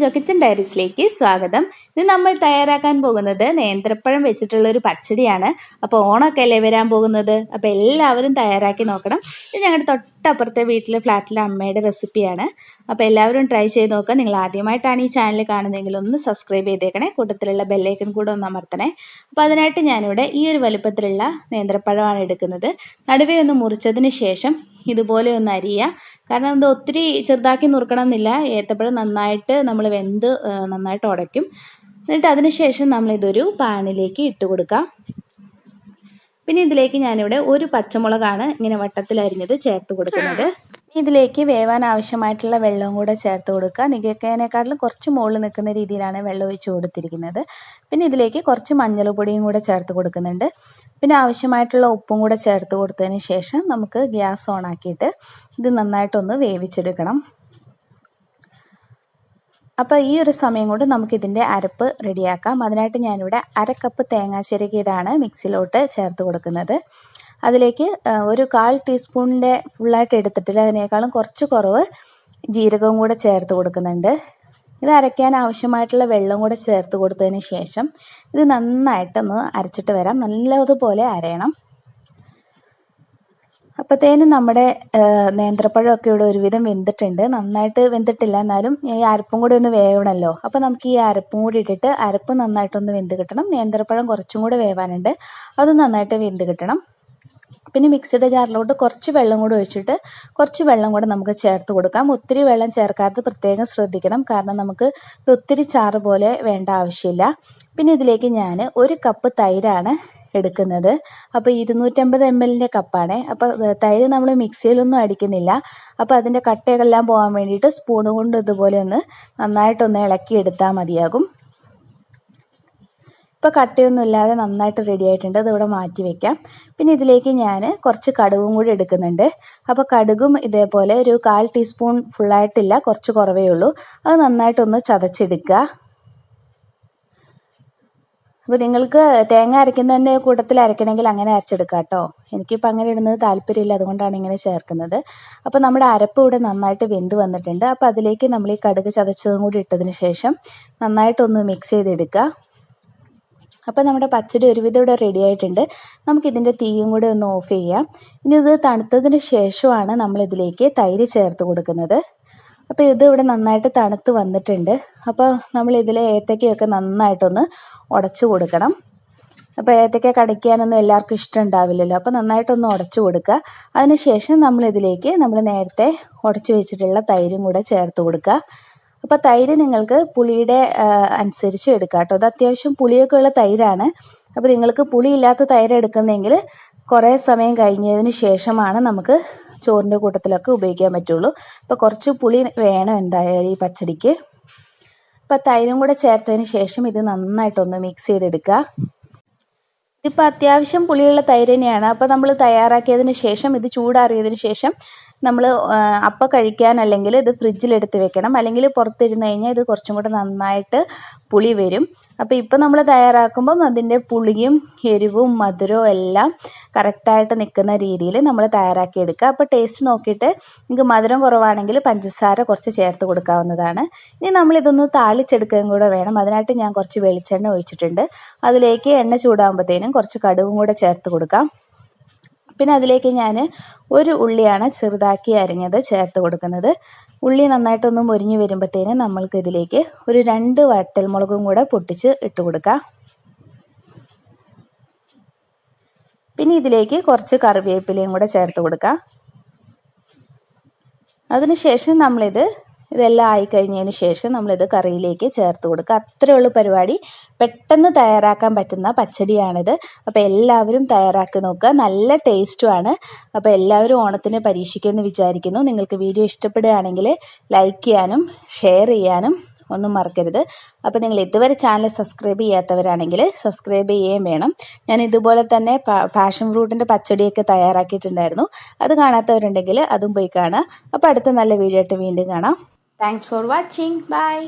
Manju kitchen ഡയറീസിലേക്ക് സ്വാഗതം. ഇന്ന് നമ്മൾ തയ്യാറാക്കാൻ പോകുന്നത് നേന്ത്രപ്പഴം വെച്ചിട്ടുള്ള ഒരു പച്ചടിയാണ്. അപ്പോൾ ഓണമൊക്കെ അല്ലേ വരാൻ പോകുന്നത്. അപ്പോൾ എല്ലാവരും തയ്യാറാക്കി നോക്കണം. ഇത് ഞങ്ങളുടെ തൊട്ടപ്പുറത്തെ വീട്ടിലെ ഫ്ലാറ്റിലെ അമ്മയുടെ റെസിപ്പിയാണ്. അപ്പോൾ എല്ലാവരും ട്രൈ ചെയ്ത് നോക്കുക. നിങ്ങൾ ആദ്യമായിട്ടാണ് ഈ ചാനൽ കാണുന്നതെങ്കിൽ ഒന്ന് സബ്സ്ക്രൈബ് ചെയ്തേക്കണേ. കൂട്ടത്തിലുള്ള ബെല്ലൈക്കൺ കൂടെ ഒന്ന് അമർത്തണേ. അപ്പോൾ അതിനായിട്ട് ഞാനിവിടെ ഈ ഒരു വലുപ്പത്തിലുള്ള നേന്ത്രപ്പഴമാണ് എടുക്കുന്നത്. നടുവേ ഒന്ന് മുറിച്ചതിന് ശേഷം ഇതുപോലെ ഒന്ന് അരിയുക. കാരണം ഇത് ഒത്തിരി ചെറുതാക്കി നുറുക്കണം എന്നില്ല. ഏത്തപ്പഴം നന്നായിട്ട് നമ്മൾ വെന്ത് നന്നായിട്ട് ഉടയ്ക്കും. എന്നിട്ട് അതിനുശേഷം നമ്മളിതൊരു പാനിലേക്ക് ഇട്ട് കൊടുക്കാം. പിന്നെ ഇതിലേക്ക് ഞാനിവിടെ ഒരു പച്ചമുളകാണ് ഇങ്ങനെ വട്ടത്തിൽ അരിഞ്ഞത് ചേർത്ത് കൊടുക്കുന്നത്. ഇതിലേക്ക് വേവാൻ ആവശ്യമായിട്ടുള്ള വെള്ളവും കൂടെ ചേർത്ത് കൊടുക്കുക. നികയ്ക്കാനേക്കാട്ടിലും കുറച്ച് മുകളിൽ നിൽക്കുന്ന രീതിയിലാണ് വെള്ളം ഒഴിച്ച് കൊടുത്തിരിക്കുന്നത്. പിന്നെ ഇതിലേക്ക് കുറച്ച് മഞ്ഞൾപ്പൊടിയും കൂടെ ചേർത്ത് കൊടുക്കുന്നുണ്ട്. പിന്നെ ആവശ്യമായിട്ടുള്ള ഉപ്പും കൂടെ ചേർത്ത് കൊടുത്തതിന് ശേഷം നമുക്ക് ഗ്യാസ് ഓൺ ആക്കിയിട്ട് ഇത് നന്നായിട്ടൊന്ന് വേവിച്ചെടുക്കണം. അപ്പോൾ ഈ ഒരു സമയം കൊണ്ട് നമുക്കിതിൻ്റെ അരപ്പ് റെഡിയാക്കാം. അതിനായിട്ട് ഞാനിവിടെ 1/2 കപ്പ് തേങ്ങ ചിരകിയതാണ് മിക്സിയിലോട്ട് ചേർത്ത് കൊടുക്കുന്നത്. അതിലേക്ക് ഒരു 1/4 ടീസ്പൂണിൻ്റെ ഫുള്ളായിട്ട് എടുത്തിട്ടില്ല, അതിനേക്കാളും കുറച്ച് കുറവ് ജീരകവും കൂടെ ചേർത്ത് കൊടുക്കുന്നുണ്ട്. ഇത് അരയ്ക്കാൻ ആവശ്യമായിട്ടുള്ള വെള്ളം കൂടെ ചേർത്ത് കൊടുത്തതിന് ശേഷം ഇത് നന്നായിട്ടൊന്ന് അരച്ചിട്ട് വരാം. നല്ലതുപോലെ അരയണം. അപ്പോഴത്തേനും നമ്മുടെ നേന്ത്രപ്പഴമൊക്കെ ഇവിടെ ഒരുവിധം വെന്തിട്ടുണ്ട്. നന്നായിട്ട് വെന്തിട്ടില്ല, എന്നാലും ഈ അരപ്പും കൂടി ഒന്ന് വേവണമല്ലോ. അപ്പോൾ നമുക്ക് ഈ അരപ്പും കൂടി ഇട്ടിട്ട് അരപ്പ് നന്നായിട്ടൊന്ന് വെന്ത് കിട്ടണം. നേന്ത്രപ്പഴം കുറച്ചും കൂടെ വേവാനുണ്ട്, അത് നന്നായിട്ട് വെന്ത് കിട്ടണം. പിന്നെ മിക്സിയുടെ ജാറിലോട്ട് കുറച്ച് വെള്ളം കൂടെ ഒഴിച്ചിട്ട് കുറച്ച് വെള്ളം കൂടെ നമുക്ക് ചേർത്ത് കൊടുക്കാം. ഒത്തിരി വെള്ളം ചേർക്കാതെ പ്രത്യേകം ശ്രദ്ധിക്കണം, കാരണം നമുക്ക് ഇത് ഒത്തിരി ചാറ് പോലെ വേണ്ട ആവശ്യമില്ല. പിന്നെ ഇതിലേക്ക് ഞാൻ 1 കപ്പ് തൈരാണ് എടുക്കുന്നത്. അപ്പോൾ 250 ml കപ്പാണ്. അപ്പോൾ തൈര് നമ്മൾ മിക്സിയിലൊന്നും അടിക്കുന്നില്ല. അപ്പോൾ അതിൻ്റെ കട്ടയെല്ലാം പോകാൻ വേണ്ടിയിട്ട് സ്പൂൺ കൊണ്ട് ഇതുപോലെ ഒന്ന് നന്നായിട്ടൊന്ന് ഇളക്കിയെടുത്താൽ മതിയാകും. ഇപ്പോൾ കട്ടയൊന്നും ഇല്ലാതെ നന്നായിട്ട് റെഡി ആയിട്ടുണ്ട്. അതിവിടെ മാറ്റി വെക്കാം. പിന്നെ ഇതിലേക്ക് ഞാൻ കുറച്ച് കടുകും കൂടി എടുക്കുന്നുണ്ട്. അപ്പോൾ കടുകും ഇതേപോലെ ഒരു 1/4 ടീസ്പൂൺ ഫുള്ളായിട്ടില്ല, കുറച്ച് കുറവേ ഉള്ളൂ. അത് നന്നായിട്ടൊന്ന് ചതച്ചെടുക്കുക. അപ്പോൾ നിങ്ങൾക്ക് തേങ്ങ അരയ്ക്കുന്നതിൻ്റെ കൂട്ടത്തിൽ അരയ്ക്കണമെങ്കിൽ അങ്ങനെ അരച്ചെടുക്കാം കേട്ടോ. എനിക്കിപ്പോൾ അങ്ങനെ ഇടുന്നത് താല്പര്യമില്ല, അതുകൊണ്ടാണ് ഇങ്ങനെ ചേർക്കുന്നത്. അപ്പോൾ നമ്മുടെ അരപ്പ് ഇവിടെ നന്നായിട്ട് വെന്ത് വന്നിട്ടുണ്ട്. അപ്പോൾ അതിലേക്ക് നമ്മൾ ഈ കടുക് ചതച്ചതും കൂടി ഇട്ടതിന് ശേഷം നന്നായിട്ടൊന്ന് മിക്സ് ചെയ്തെടുക്കുക. അപ്പോൾ നമ്മുടെ പച്ചടി ഒരുവിധം ഇവിടെ റെഡി ആയിട്ടുണ്ട്. നമുക്കിതിൻ്റെ തീയും കൂടെ ഒന്ന് ഓഫ് ചെയ്യാം. ഇനി ഇത് തണുത്തതിന് ശേഷമാണ് നമ്മളിതിലേക്ക് തൈര് ചേർത്ത് കൊടുക്കുന്നത്. അപ്പോൾ ഇത് ഇവിടെ നന്നായിട്ട് തണുത്ത് വന്നിട്ടുണ്ട്. അപ്പോൾ നമ്മൾ ഇതിലെ ഏത്തക്കയൊക്കെ നന്നായിട്ടൊന്ന് ഉടച്ചു കൊടുക്കണം. അപ്പോൾ ഏത്തക്ക കടിക്കാനൊന്നും എല്ലാവർക്കും ഇഷ്ടം ഉണ്ടാവില്ലല്ലോ. അപ്പോൾ നന്നായിട്ടൊന്ന് ഉടച്ചു കൊടുക്കുക. അതിനുശേഷം നമ്മളിതിലേക്ക് നമ്മൾ നേരത്തെ ഉടച്ചു വെച്ചിട്ടുള്ള തൈരും കൂടെ ചേർത്ത് കൊടുക്കുക. അപ്പോൾ തൈര് നിങ്ങൾക്ക് പുളിയുടെ അനുസരിച്ച് എടുക്കുക കേട്ടോ. അത് അത്യാവശ്യം പുളിയൊക്കെ ഉള്ള തൈരാണ്. അപ്പോൾ നിങ്ങൾക്ക് പുളിയില്ലാത്ത തൈര് എടുക്കുന്നതെങ്കിൽ കുറേ സമയം കഴിഞ്ഞതിന് ശേഷമാണ് നമുക്ക് ചോറിൻ്റെ കൂട്ടത്തിലൊക്കെ ഉപയോഗിക്കാൻ പറ്റുള്ളൂ. അപ്പോൾ കുറച്ച് പുളി വേണം എന്തായാലും ഈ പച്ചടിക്ക്. അപ്പോൾ തൈരും കൂടെ ചേർത്തതിന് ശേഷം ഇത് നന്നായിട്ടൊന്ന് മിക്സ് ചെയ്തെടുക്കുക. ഇതിപ്പോൾ അത്യാവശ്യം പുളിയുള്ള തൈര് തന്നെയാണ്. അപ്പോൾ നമ്മൾ തയ്യാറാക്കിയതിന് ശേഷം ഇത് ചൂടാറിയതിന് ശേഷം നമ്മൾ അപ്പം കഴിക്കാൻ അല്ലെങ്കിൽ ഇത് ഫ്രിഡ്ജിലെടുത്ത് വെക്കണം. അല്ലെങ്കിൽ പുറത്തിരുന്ന് കഴിഞ്ഞാൽ ഇത് കുറച്ചും കൂടെ നന്നായിട്ട് പുളി വരും. അപ്പോൾ ഇപ്പം നമ്മൾ തയ്യാറാക്കുമ്പം അതിൻ്റെ പുളിയും എരിവും മധുരവും എല്ലാം കറക്റ്റായിട്ട് നിൽക്കുന്ന രീതിയിൽ നമ്മൾ തയ്യാറാക്കിയെടുക്കുക. അപ്പോൾ ടേസ്റ്റ് നോക്കിയിട്ട് നിങ്ങൾക്ക് മധുരം കുറവാണെങ്കിൽ പഞ്ചസാര കുറച്ച് ചേർത്ത് കൊടുക്കാവുന്നതാണ്. ഇനി നമ്മളിതൊന്ന് താളിച്ചെടുക്കുകയും കൂടെ വേണം. അതിനായിട്ട് ഞാൻ കുറച്ച് വെളിച്ചെണ്ണ ഒഴിച്ചിട്ടുണ്ട്. അതിലേക്ക് എണ്ണ ചൂടാകുമ്പോഴത്തേനും കുറച്ച് കടുകും കൂടെ ചേർത്ത് കൊടുക്കാം. പിന്നെ അതിലേക്ക് ഞാൻ 1 ഉള്ളിയാണ് ചെറുതാക്കി അരിഞ്ഞത് ചേർത്ത് കൊടുക്കുന്നത്. ഉള്ളി നന്നായിട്ടൊന്ന് മൊരിഞ്ഞ് വരുമ്പോഴത്തേനും നമ്മൾക്ക് ഇതിലേക്ക് ഒരു 2 വറ്റൽമുളകും കൂടെ പൊട്ടിച്ച് ഇട്ട് കൊടുക്കാം. പിന്നെ ഇതിലേക്ക് കുറച്ച് കറിവേപ്പിലയും കൂടെ ചേർത്ത് കൊടുക്കാം. അതിനുശേഷം ഇതെല്ലാം ആയിക്കഴിഞ്ഞതിന് ശേഷം നമ്മളിത് കറിയിലേക്ക് ചേർത്ത് കൊടുക്കുക. അത്രയേ ഉള്ളൂ പരിപാടി. പെട്ടെന്ന് തയ്യാറാക്കാൻ പറ്റുന്ന പച്ചടിയാണിത്. അപ്പോൾ എല്ലാവരും തയ്യാറാക്കി നോക്കുക. നല്ല ടേസ്റ്റുമാണ്. അപ്പോൾ എല്ലാവരും ഓണത്തിന് പരീക്ഷിക്കുമെന്ന് വിചാരിക്കുന്നു. നിങ്ങൾക്ക് വീഡിയോ ഇഷ്ടപ്പെടുകയാണെങ്കിൽ ലൈക്ക് ചെയ്യാനും ഷെയർ ചെയ്യാനും ഒന്നും മറക്കരുത്. അപ്പോൾ നിങ്ങൾ ഇതുവരെ ചാനൽ സബ്സ്ക്രൈബ് ചെയ്യാത്തവരാണെങ്കിൽ സബ്സ്ക്രൈബ് ചെയ്യുകയും വേണം. ഞാൻ ഇതുപോലെ തന്നെ പാഷൻ ഫ്രൂട്ടിൻ്റെ പച്ചടിയൊക്കെ തയ്യാറാക്കിയിട്ടുണ്ടായിരുന്നു. അത് കാണാത്തവരുണ്ടെങ്കിൽ അതും പോയി കാണുക. അപ്പോൾ അടുത്ത നല്ല വീഡിയോ ആയിട്ട് വീണ്ടും കാണാം. Thanks for watching. Bye.